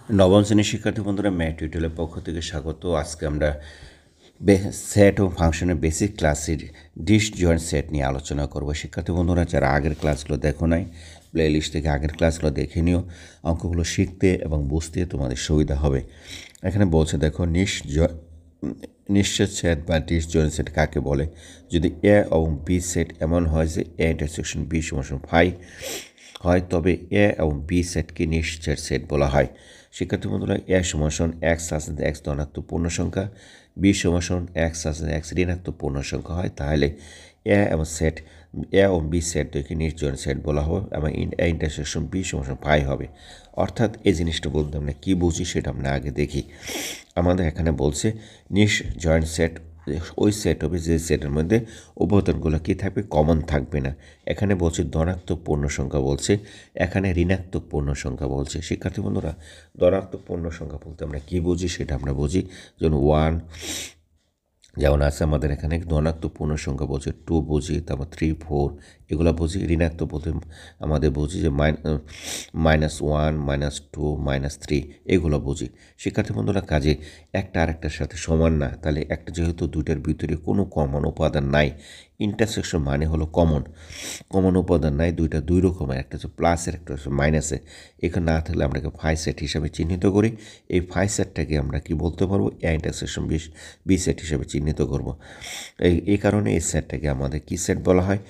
নবম শ্রেণীর শিক্ষার্থী বন্ধুরা ম্যাথ টিউটোরিয়ালের পক্ষ থেকে স্বাগত। আজকে আমরা সেট ও ফাংশনের বেসিক ক্লাসের ডিসজয়েন্ট সেট নিয়ে আলোচনা করব। শিক্ষার্থী বন্ধুরা যারা আগের ক্লাসগুলো দেখো নাই, প্লে লিস্ট থেকে আগের ক্লাসগুলো দেখে নিও, অঙ্কগুলো শিখতে এবং বুঝতে তোমাদের সুবিধা হবে। এখানে বলছে দেখো নিশ্চিত সেট বা ডিসজয়েন্ট সেট কাকে বলে? যদি এ এবং বি সেট এমন হয় যে এ ইন্টারসেকশন বি সমান ফাই হয়, তবে এ এবং বি সেটকে নিশ্চিত সেট বলা হয়। শিক্ষার্থী বন্ধুরা, এ সমান এক্স আছে এক্স ধনাত্মক পূর্ণ সংখ্যা, বি সমান এক্স আছে এক্স ঋণাত্মক পূর্ণ সংখ্যা হয়, তাহলে এ এবং বি সেট দুইকে নির্জয়েন্ট সেট বলা হবে এবং এ ইন্টারসেকশন বি সমান ফাই হবে। অর্থাৎ এই জিনিসটা বলতে আমরা কী বুঝি সেটা আমরা আগে দেখি। আমাদের এখানে বলছে নির্জয়েন্ট সেট ওই সেট হবে যে সেটের মধ্যে উপাদানগুলো কী থাকবে, কমন থাকবে না। এখানে বলছে ধনাত্মক পূর্ণ সংখ্যা বলছে, এখানে ঋণাত্মক পূর্ণ সংখ্যা বলছে। শিক্ষার্থী বন্ধুরা, ধনাত্মক পূর্ণ সংখ্যা বলতে আমরা কী বুঝি সেটা আমরা বুঝি, যেমন 1 যেমন আছে আমাদের এখানে। ধনাত্মক পূর্ণ সংখ্যা বলছে 2 বুঝি, তারপর 3 4 এগুলো বুঝি। ঋণাত্মক বলতে আমাদের বুঝি যে -1 -2 -3 এগুলো বুঝি। শিক্ষার্থী বন্ধুরা, কাজে একটা আরেকটার সাথে সমান না, তাহলে একটা যেহেতু দুইটার ভিতরে কোনো কমন উপাদান নাই, ইন্টারসেকশন মানে হলো কমন উপাদান নাই, দুইটা দুই রকমের, একটা হচ্ছে প্লাসের একটা হচ্ছে মাইনাসে। এখানে না থাকলে আমরা ফাই সেট হিসাবে চিহ্নিত করি। এই ফাই সেটটাকে আমরা কি বলতে পারবো, এ ইন্টারসেকশন বি সেট হিসাবে চিহ্নিত করব। এই কারণে এই সেটটাকে আমাদের কি সেট বলা হয়,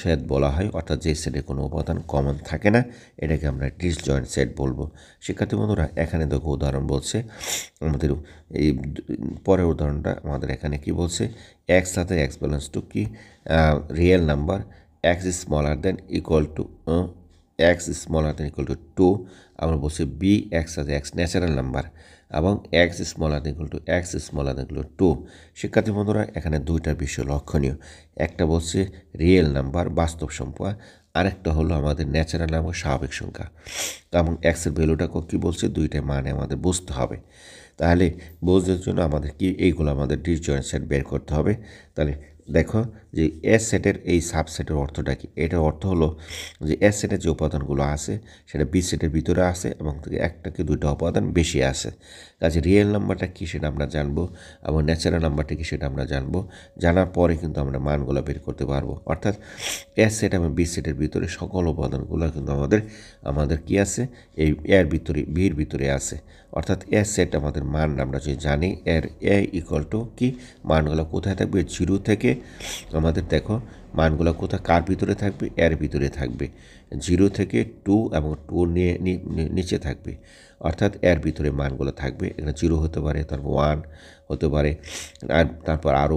সেট বলা হয়। অর্থাৎ যে সেটে কোনো উপাদান কমন থাকে না, এটাকে আমরা ডিসজয়েন্ট সেট বলবো। শিক্ষার্থী বন্ধুরা, এখানে দেখো উদাহরণ বলছে আমাদের, এই পরের উদাহরণটা আমাদের এখানে কি বলছে, এক্স সাথে এক্স ব্যালেন্স টু কি real number, x is smaller than equal to two. আমরা বলছি বি এক্স সাথে এক্স ন্যাচারাল নাম্বার এবং x smaller than equal to two. শিক্ষার্থী বন্ধুরা, এখানে দুইটা বিষয় লক্ষণীয়। একটা বলছে রিয়েল নাম্বার বাস্তব সংখ্যা, আরেকটা হলো আমাদের ন্যাচারাল নাম্বার স্বাভাবিক সংখ্যা। এবং এক্সের ভ্যালুটা কী বলছে, দুইটাই মানে আমাদের বুঝতে হবে। তাহলে বোঝার জন্য আমাদের কি এইগুলো আমাদের ডিসজয়েন্ট সেট বের করতে হবে। তাহলে দেখো যে এস সেটের এই সাবসেটের অর্থটা কি। এটার অর্থ হলো যে এস সেটের যে উপাদানগুলো আছে সেটা বি সেটের ভিতরে আছে এবং একটা কি দুইটা উপাদান বেশি আছে। কাজে রিয়েল নাম্বারটা কী সেটা আমরা জানবো এবং ন্যাচারাল নাম্বারটা কি সেটা আমরা জানবো। জানার পরে কিন্তু আমরা মানগুলো বের করতে পারবো। অর্থাৎ এস সেট এবং বি সেটের ভিতরে সকল উপাদানগুলো কিন্তু আমাদের কি আছে, এই এর ভিতরে বির ভিতরে আছে। অর্থাৎ এস সেট আমাদের মান আমরা যদি জানি, এর এ ইকুয়াল টু কি, মানগুলো কোথায় থাকবে, 0 থেকে আমাদের দেখো মানগুলো কোথায় কার ভিতরে থাকবে, এর ভিতরে থাকবে। 0 থেকে 2 এবং 2 নিচে থাকবে। অর্থাৎ এর ভিতরে মানগুলো থাকবে। এখানে 0 হতে পারে, তারপর 1 হতে পারে, আর তারপর আরও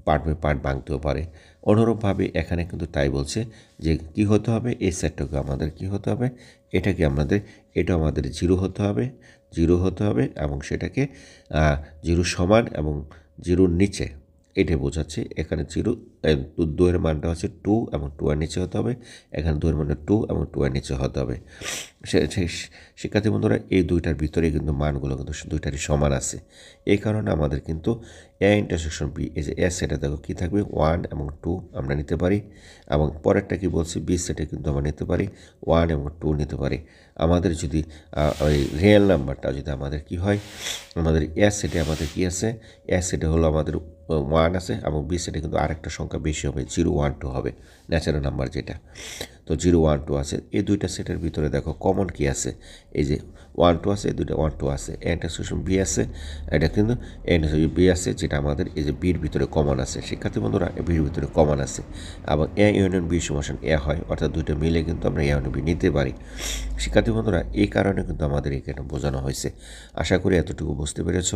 পার্ট বাই পার্ট ভাঙতেও পারে। অনুরূপভাবে এখানে কিন্তু তাই বলছে যে কি হতে হবে, এই সেটটাকে আমাদের কি হতে হবে, এটা আমাদের 0 হতে হবে এবং সেটাকে 0 সমান এবং 0 নিচে, এটাই বোঝাচ্ছে। এখানে 0 2 এর মানটা হচ্ছে 2 এবং 2 এর নিচে হতে হবে। এখানে 2 এর মানটা 2 এবং 2 এর নিচে হতে হবে। শিক্ষার্থী বন্ধুরা, এই দুইটার ভিতরে কিন্তু মানগুলো কিন্তু দুইটারই সমান আছে। এই কারণে আমাদের কিন্তু এ ইন্টারসেকশন বি, এই যে এস সেটা দেখো কী থাকবে, 1 এবং 2 আমরা নিতে পারি এবং পরেরটা কি বলছি, বি সেটে কিন্তু আমরা নিতে পারি 1 এবং 2 নিতে পারি। আমাদের যদি ওই রিয়েল নাম্বারটা যদি আমাদের কি হয়, আমাদের এস সেটে আমাদের কি আছে, এস সেটে হলো আমাদের 1 আছে এবং বি সেটে কিন্তু আরেকটা সংখ্যা বেশি হবে, 0 1 2 হবে ন্যাচারাল নাম্বার যেটা। তো 0 1 2 আছে। এই দুইটা সেটের ভিতরে দেখো কমন কি আছে, এই যে 1 2 আছে, এই দুইটা 1 2 আছে। ইন্টারসেকশন বি আছে, এটা কিন্তু ইন্টারসেকশন বি আছে, যেটা আমাদের এই যে বির ভিতরে কমন আছে। শিক্ষার্থী বন্ধুরা, বির ভিতরে কমন আছে এবং এ ইউনিয়ন বি সমান এ হয়। অর্থাৎ দুইটা মিলে কিন্তু আমরা এ ইউনিয়ন বি নিতে পারি। শিক্ষার্থী বন্ধুরা, এই কারণে কিন্তু আমাদের এখানে বোঝানো হয়েছে। আশা করি এতটুকু বুঝতে পেরেছ।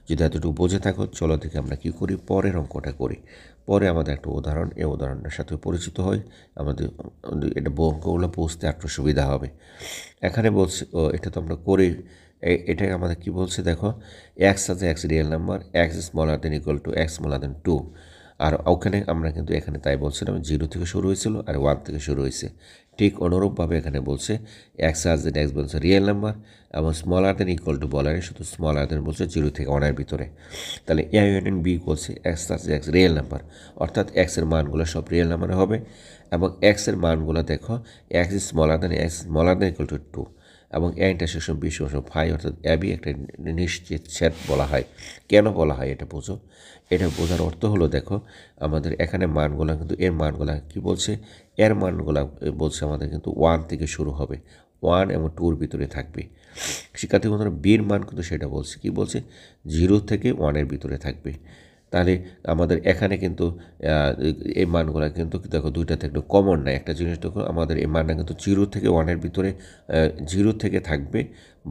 যদি এতটুকু বুঝে থাকো, চলো দেখে আমরা কি করি, পরের অঙ্কটা করি। পরে আমাদের একটা উদাহরণ, এই উদাহরণটার সাথে পরিচিত হই, আমাদের এটা অঙ্কগুলো বুঝতে একটু সুবিধা হবে। এখানে বলছে এটা তো আমরা করি, এটাই আমাদের কি বলছে দেখো, এক্স আছে x real number, x smaller than equal two x smaller দেন 2। আর ওখানে আমরা কিন্তু এখানে তাই বলছিলাম 0 থেকে শুরু হয়েছিল আর 1 থেকে শুরু হয়েছে। ঠিক অনুরূপভাবে এখানে বলছে এক্স আজ দেন এক্স বলছে রিয়েল নাম্বার এবং স্মলার দেন ইকুয়াল টু বলারে শুধু স্মলার দেন বলছে 0 থেকে 1 ভিতরে। তাহলে এ ইউনিয়ন বি বলছে এক্স আজ এক্স রিয়েল নাম্বার, অর্থাৎ এক্সের মানগুলো সব রিয়েল নাম্বারে হবে এবং এক্সের মানগুলো দেখো, x smaller than equal two 2 এবং এ ইন্টারসেকশন বি সমান ফাই অর্থাৎ এ বি একটা নিশ্চিত সেট বলা হয়। কেন বলা হয় এটা বোঝো। এটা বোঝার অর্থ হলো দেখো আমাদের এখানে মানগুলা কিন্তু এর মানগুলা কি বলছে, এর মানগুলা বলছে আমাদের কিন্তু 1 থেকে শুরু হবে, 1 এবং 2-র ভিতরে থাকবে। শিক্ষার্থী বন্ধুরা বির মান কিন্তু সেটা বলছে, কি বলছে 0 থেকে 1-এর ভিতরে থাকবে। তাহলে আমাদের এখানে কিন্তু এই মানগুলো কিন্তু দেখো দুইটাতে একটু কমন নাই। একটা জিনিস দেখো আমাদের এই মানটা কিন্তু 0 থেকে 1-এর ভিতরে 0 থেকে থাকবে,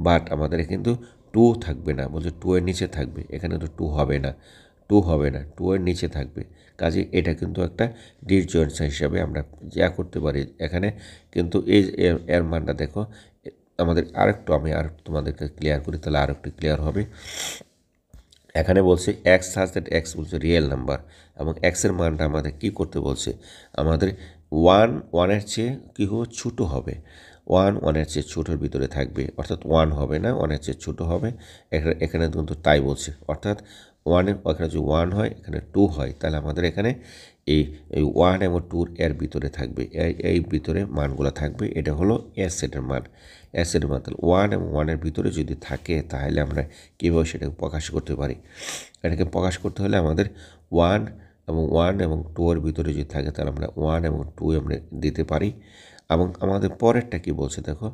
বাট আমাদের কিন্তু 2 থাকবে না, বলছে 2 এর নিচে থাকবে। এখানে তো 2 হবে না, 2 হবে না, 2 এর নিচে থাকবে। কাজে এটা কিন্তু একটা ডিসজয়েন্ট হিসাবে আমরা যা করতে পারি। এখানে কিন্তু এই এর মানটা দেখো আমাদের আমি আরেকটু তোমাদেরকে ক্লিয়ার করি, তাহলে আরেকটু ক্লিয়ার হবে। এখানে বলছে এক্স সাজ দ্যাট এক্স বলছে রিয়েল নাম্বার, এবং এক্সের মানটা আমাদের কি করতে বলছে, আমাদের 1-1-এর চেয়ে কী হবে ছোটো হবে, 1-1-এর চেয়ে ছোটোর ভিতরে থাকবে, অর্থাৎ 1 হবে না, 1-এর চেয়ে ছোটো হবে। এখানে কিন্তু তাই বলছে, অর্থাৎ এখানে যদি 1 হয়, এখানে 2 হয়, তাহলে আমাদের এখানে এই 1 এবং 2 এর ভিতরে থাকবে, এই ভিতরে মানগুলো থাকবে। এটা হলো এস সেটের মান, এস সেটের মান। তাহলে 1 এবং 1-এর ভিতরে যদি থাকে তাহলে আমরা কীভাবে সেটাকে প্রকাশ করতে পারি। এটাকে প্রকাশ করতে হলে আমাদের 1 এবং 2-এর ভিতরে যদি থাকে তাহলে আমরা 1 এবং 2 আমরা দিতে পারি। এবং আমাদের পরেরটা কি বলছে দেখো,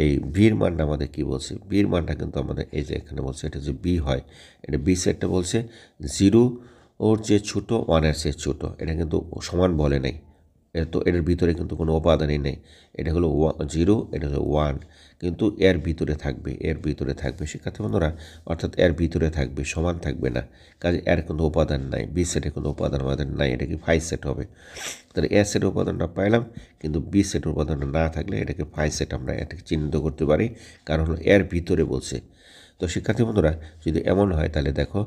এই ভির মানটা আমাদের কি বলছে, ভির মানটা কিন্তু আমাদের এই যে এখানে বলছে এটা যে বি হয়, এটা বি সেটটা বলছে 0 ওর চেয়ে ছোটো, 1-এর চেয়ে ছোটো। এটা কিন্তু সমান বলে নাই, তো এটার ভিতরে কিন্তু কোনো উপাদানই নেই। এটা হলো 0, এটা হলো 1, কিন্তু এর ভিতরে থাকবে, এর ভিতরে থাকবে শিক্ষার্থী বন্ধুরা, অর্থাৎ এর ভিতরে থাকবে, সমান থাকবে না। কাজে এর কোনো উপাদান নাই, বি সেটের কোনো উপাদান আমাদের নাই, এটা কি ফাই সেট হবে। তাহলে এ সেটের উপাদানটা পাইলাম, কিন্তু বি সেটের উপাদানটা না থাকলে এটাকে ফাই সেট আমরা এটাকে চিহ্নিত করতে পারি, কারণ হলো এর ভিতরে বলছে। তো শিক্ষার্থী বন্ধুরা যদি এমন হয় তাহলে দেখো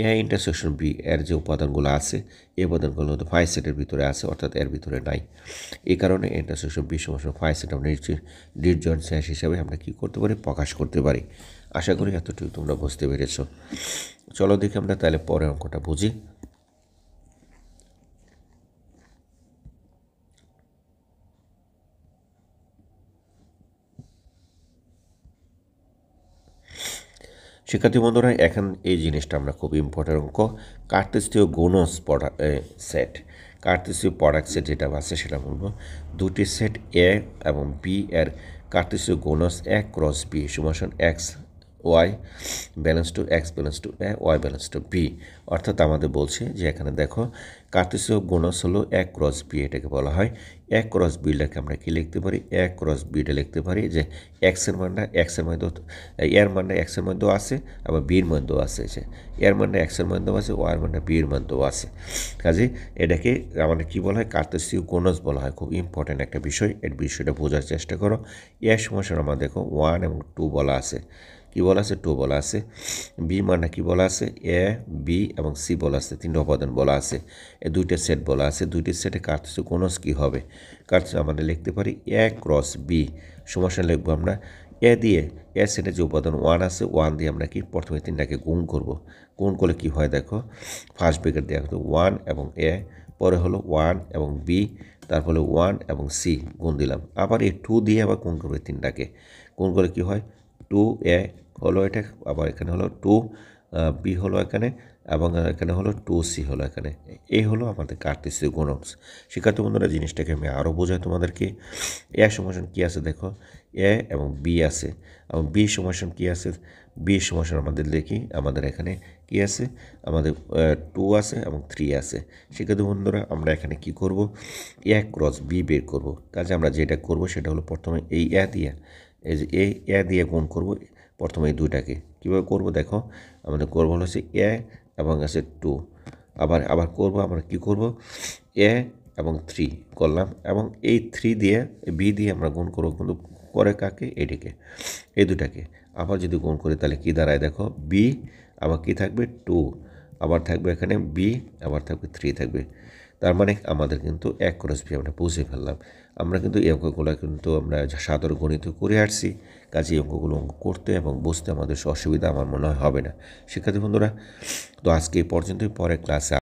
এ ইন্টারসেকশন বি এর যে উপাদানগুলো আছে, এই উপাদানগুলো হয়তো ফাই সেটের ভিতরে আছে, অর্থাৎ এর ভিতরে নাই। এই কারণে ইন্টারসেকশন বি সমান ফাই সেট আমরা ডিসজয়েন্ট সেট হিসাবে আমরা কী করতে পারি, প্রকাশ করতে পারি। আশা করি এতটুকু তোমরা বুঝতে পেরেছ। চলো দেখি আমরা তাহলে পরের অঙ্কটা বুঝি। শিক্ষার্থী বন্ধুরা এখন এই জিনিসটা আমরা খুব ইম্পর্টেন্ট অঙ্ক, কার্তেশীয় গুণজ সেট, কার্তেশীয় প্রোডাক্ট সেট যেটা আছে সেটা বলবো। দুটি সেট এ এবং বি এর কার্তেশীয় গুণজ এ ক্রস বি সমান এক্স ওয়াই ব্যালেন্স টু এক্স ব্যালেন্স টু এ ওয়াই ব্যালেন্স টু বি। অর্থাৎ আমাদের বলছে যে এখানে দেখো কার্তেশীয় গুণজ হলো এ ক্রস বি, এটাকে বলা হয় এ ক্রস বিটাকে আমরা কি লিখতে পারি, এ ক্রস বিটা লিখতে পারি যে এক্সের মানটা এক্সের মধ্যে, এর মানটা এক্সের মধ্যেও আছে, আবার বির মধ্যেও আছে, যে এর মানটা এক্সের মধ্যেও আছে, ওয়ার মানটা বির মধ্যেও আছে। কাজে এটাকে আমাদের কী বলা হয়, কার্তেশীয় গুণজ বলা হয়। খুব ইম্পর্ট্যান্ট একটা বিষয়, এর বিষয়টা বোঝার চেষ্টা করো। এর সমস্যার আমার দেখো 1 এবং 2 বলা আছে, কী বলা আছে 2 বলা আছে, বি মানটা কী বলা আছে এ বি এবং সি বলা আছে, তিনটা উপাদান বলা আছে, এই দুইটা সেট বলা আছে। দুইটি সেটে কার্তেশীয় গুণজ কী হবে, কার্তেশীয় আমাদের লিখতে পারি এ ক্রস বি সমস্যা লিখবো আমরা এ দিয়ে, এ সেটে যে উপাদান 1 আছে 1 দিয়ে আমরা কি প্রথমে তিনটাকে গুণ করব। গুণ করলে কি হয় দেখো, ফার্স্ট ব্র্যাকেট দেওয়া হতো 1 এবং এ, পরে হলো 1 এবং বি, তারপরে 1 এবং সি গুণ দিলাম, আবার এই 2 দিয়ে আবার গুণ করবে তিনটাকে, গুণ করে কি হয় 2 এ হলো এটা, আবার এখানে হলো 2 বি হলো এখানে, এবং এখানে হলো 2 সি হলো এখানে। এই হলো আমাদের কার্তেশীয় গুণজ। শিক্ষার্থী বন্ধুরা জিনিসটাকে আমি আরও বোঝাই তোমাদেরকে। এ সমান কী আছে দেখো, এ এবং বি আছে, এবং বি সমান কী আছে, বি সমান আমাদের দেখি আমাদের এখানে কি আছে, আমাদের 2 আছে এবং 3 আছে। শিক্ষার্থী বন্ধুরা আমরা এখানে কি করব, এ ক্রস বি বের করব। কাজে আমরা যেটা করব সেটা হলো প্রথমে এই এ দিয়ে, এই যে এই এ দিয়ে গুণ করব প্রথমে এই দুইটাকে। কীভাবে করব দেখো, আমাদের করব হচ্ছে এ এবং আছে 2, আবার করব আমরা কি করব এ এবং 3 করলাম, এবং এই 3 দিয়ে বি দিয়ে আমরা গুণ করব, কিন্তু করে কাকে, এটিকে, এই দুটাকে আবার যদি গুণ করি তাহলে কি দাঁড়ায় দেখো, বি আবার কি থাকবে 2, আবার থাকবে এখানে বি, আবার থাকবে 3 থাকবে। তার মানে আমাদের কিন্তু এক ক্রস বি আমরা বুঝে ফেললাম। আমরা কিন্তু এই অঙ্কগুলো কিন্তু আমরা সাধারণ গণিত করে আসছি, কাজে এই অঙ্কগুলো করতে এবং বুঝতে আমাদের অসুবিধা আমার মনে হয় হবে না। শিক্ষার্থী বন্ধুরা তো আজকে এই পর্যন্তই, পরে ক্লাসে